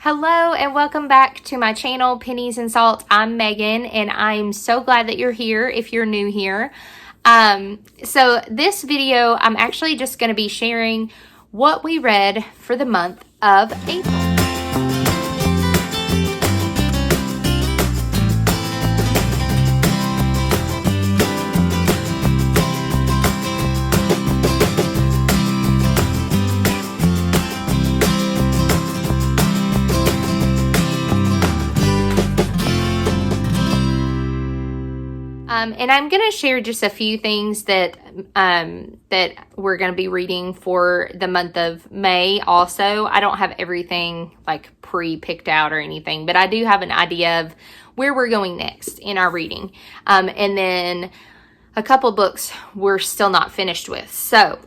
Hello and welcome back to my channel, Pennies and Salt. I'm Megan and I'm so glad that you're here if you're new here. So this video, I'm actually just going to be sharing what we read for the month of April. And I'm going to share just a few things that that we're going to be reading for the month of May also. I don't have everything like pre-picked out or anything, but I do have an idea of where we're going next in our reading. And then a couple books we're still not finished with. So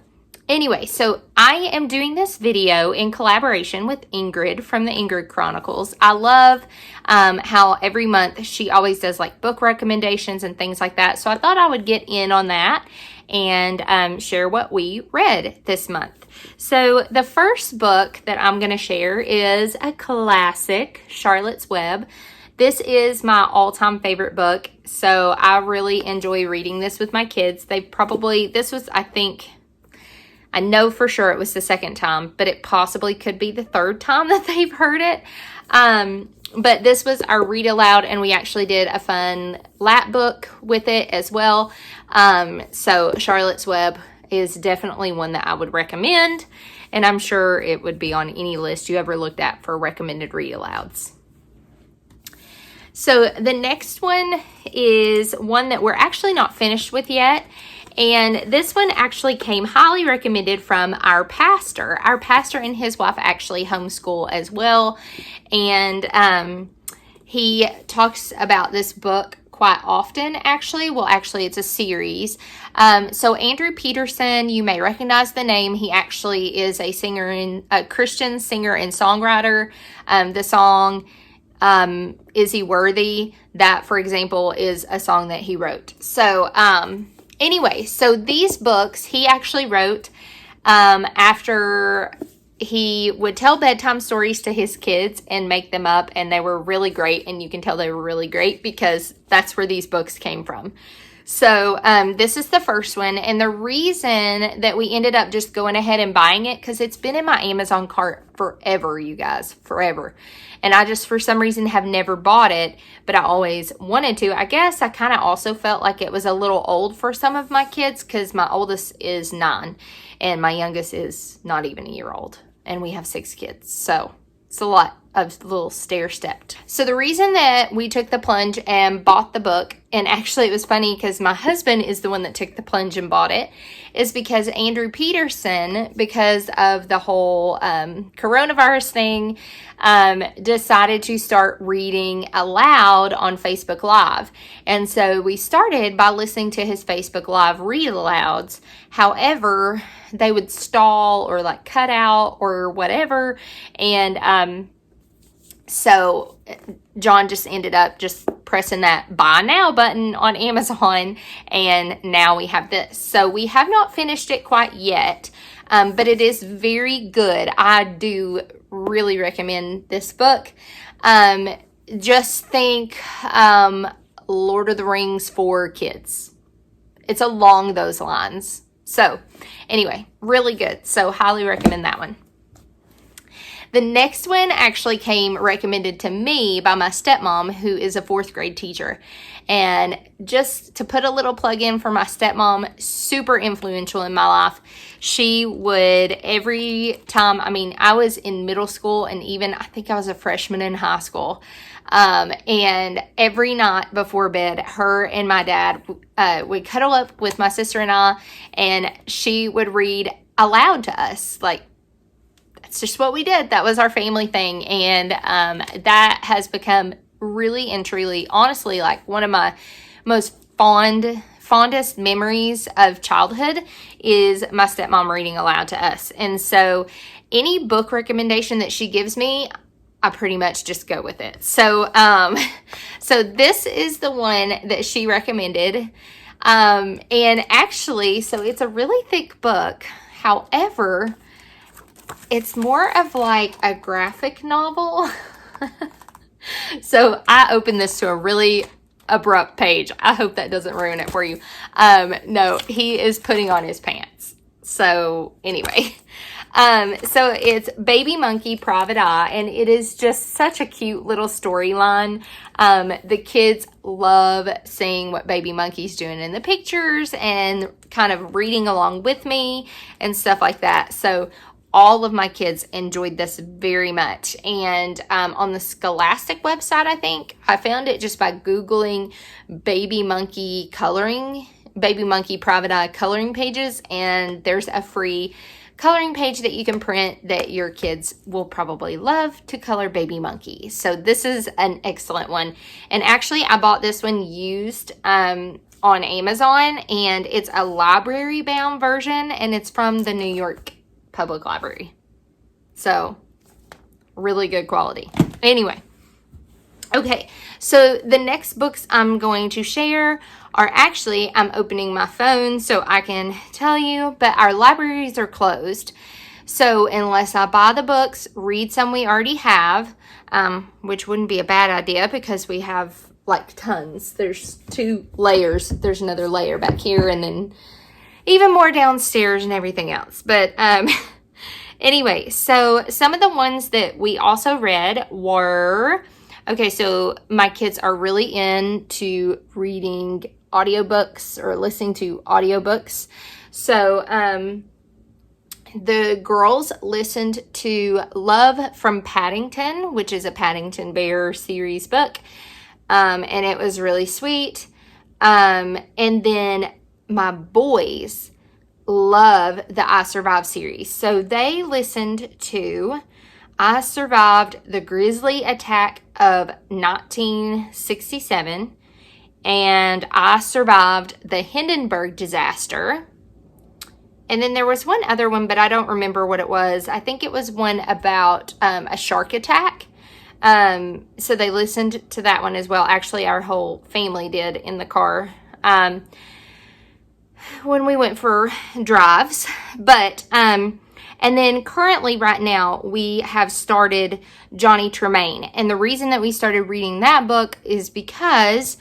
anyway, so I am doing this video in collaboration with Ingrid from the Ingrid Chronicles. I love how every month she always does like book recommendations and things like that. So I thought I would get in on that and share what we read this month. So the first book that I'm going to share is a classic, Charlotte's Web. This is my all-time favorite book. So I really enjoy reading this with my kids. This was, I know for sure it was the second time, but it possibly could be the third time that they've heard it. But this was our read aloud, and we actually did a fun lap book with it as well. So Charlotte's Web is definitely one that I would recommend, and I'm sure it would be on any list you ever looked at for recommended read alouds. So the next one is one that we're actually not finished with yet. And this one actually came highly recommended from our pastor. Our pastor and his wife actually homeschool as well. And he talks about this book quite often, actually. Well, actually, it's a series. So Andrew Peterson, you may recognize the name. He actually is a Christian singer and songwriter. The song, Is He Worthy? That, for example, is a song that he wrote. So, anyway, so these books he actually wrote after he would tell bedtime stories to his kids and make them up, and they were really great, and you can tell they were really great because that's where these books came from. So this is the first one, and the reason that we ended up just going ahead and buying it, because it's been in my Amazon cart forever, you guys, forever. And I just, for some reason, have never bought it, but I always wanted to. I guess I kind of also felt like it was a little old for some of my kids, because my oldest is 9, and my youngest is not even a year old, and we have 6 kids. So it's a lot of little stair-stepped. So the reason that we took the plunge and bought the book, and actually it was funny because my husband is the one that took the plunge and bought it, is because Andrew Peterson, because of the whole coronavirus thing, decided to start reading aloud on Facebook Live. And so we started by listening to his Facebook Live read alouds. However, they would stall or like cut out or whatever. And so John just ended up just pressing that buy now button on Amazon, and now we have this. So we have not finished it quite yet, but it is very good. I do really recommend this book. Just think Lord of the Rings for kids. It's along those lines. So anyway, really good. So highly recommend that one. The next one actually came recommended to me by my stepmom, who is a 4th grade teacher. And just to put a little plug in for my stepmom, super influential in my life. She would, every time, I was in middle school, and even I think I was a freshman in high school. And every night before bed, her and my dad would cuddle up with my sister and I, and she would read aloud to us. Like, it's just what we did. That was our family thing. And that has become really and truly, honestly, like one of my most fondest memories of childhood is my stepmom reading aloud to us. And so any book recommendation that she gives me, I pretty much just go with it. So so this is the one that she recommended. And actually, so it's a really thick book. However, it's more of like a graphic novel. So I opened this to a really abrupt page. I hope that doesn't ruin it for you. No, he is putting on his pants. So anyway, so it's Baby Monkey Private Eye, and it is just such a cute little storyline. The kids love seeing what Baby Monkey's doing in the pictures and kind of reading along with me and stuff like that. So all of my kids enjoyed this very much. And on the Scholastic website, I think, I found it just by Googling Baby Monkey Private Eye coloring pages. And there's a free coloring page that you can print that your kids will probably love to color Baby Monkey. So this is an excellent one. And actually, I bought this one used on Amazon. And it's a library-bound version. And it's from the New York Public Library. So really good quality. Anyway, okay, so the next books I'm going to share are actually, I'm opening my phone so I can tell you, but our libraries are closed. So unless I buy the books, read some we already have, which wouldn't be a bad idea because we have like tons. There's 2 layers. There's another layer back here and then even more downstairs and everything else. But anyway, so some of the ones that we also read were, okay, so my kids are really into reading audiobooks or listening to audiobooks. So the girls listened to Love from Paddington, which is a Paddington Bear series book. And it was really sweet. And then my boys love the I Survived series. So they listened to I Survived the Grizzly Attack of 1967 and I Survived the Hindenburg Disaster. And then there was one other one, but I don't remember what it was. I think it was one about a shark attack. So they listened to that one as well. Actually, our whole family did in the car. When we went for drives, but and then currently right now we have started Johnny Tremain, and the reason that we started reading that book is because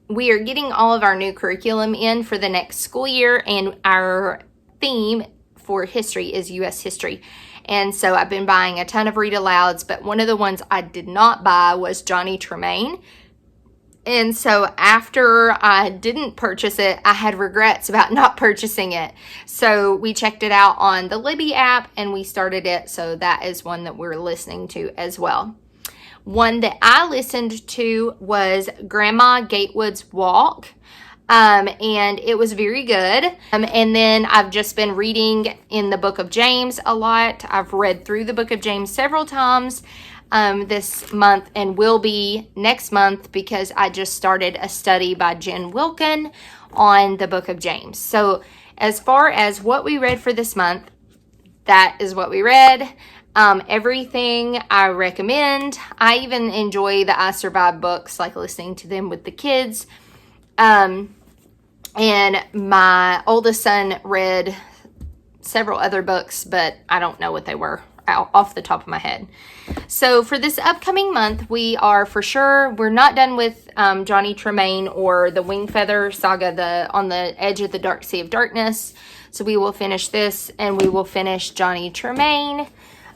we are getting all of our new curriculum in for the next school year, and our theme for history is U.S. history. And so I've been buying a ton of read alouds, but one of the ones I did not buy was Johnny Tremain. And so after I didn't purchase it, I had regrets about not purchasing it. So we checked it out on the Libby app and we started it. So that is one that we're listening to as well. One that I listened to was Grandma Gatewood's Walk. And it was very good. And then I've just been reading in the book of James a lot. I've read through the book of James several times this month and will be next month because I just started a study by Jen Wilkin on the book of James. So as far as what we read for this month, that is what we read. Everything I recommend. I even enjoy the I Survived books, like listening to them with the kids. And my oldest son read several other books, but I don't know what they were off the top of my head. So for this upcoming month, we are for sure, we're not done with Johnny Tremain or the Wing Feather Saga, On the Edge of the Dark Sea of Darkness. So we will finish this and we will finish Johnny Tremain.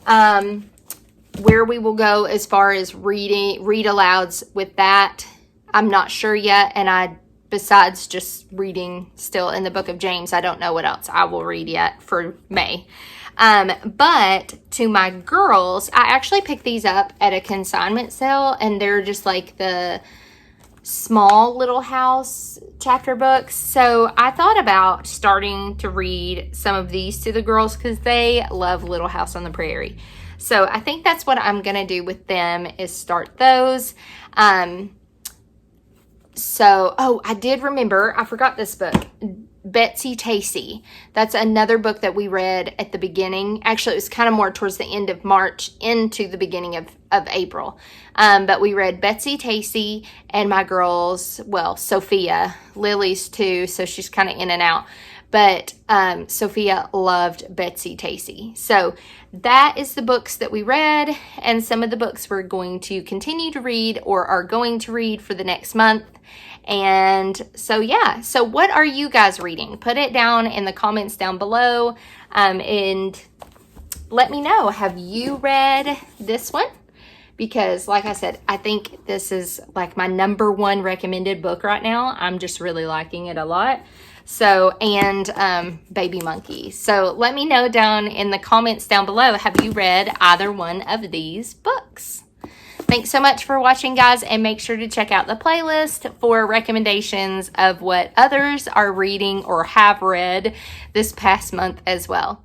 Where we will go as far as read alouds with that, I'm not sure yet. And besides just reading still in the book of James, I don't know what else I will read yet for May. But to my girls, I actually picked these up at a consignment sale, and they're just like the small Little House chapter books. So I thought about starting to read some of these to the girls because they love Little House on the Prairie. So I think that's what I'm going to do with them, is start those. I did remember, I forgot this book, Betsy Tacy. That's another book that we read at the beginning. Actually, it was kind of more towards the end of March into the beginning of April. But we read Betsy Tacy, and my girls, well, Sophia, Lily's too, so she's kind of in and out. but Sophia loved Betsy Tacy. So that is the books that we read, and some of the books we're going to continue to read or are going to read for the next month. And so, yeah. So what are you guys reading? Put it down in the comments down below, and let me know. Have you read this one? Because like I said, I think this is like my #1 recommended book right now. I'm just really liking it a lot. So, and Baby Monkey. So let me know down in the comments down below, have you read either one of these books? Thanks so much for watching, guys, and make sure to check out the playlist for recommendations of what others are reading or have read this past month as well.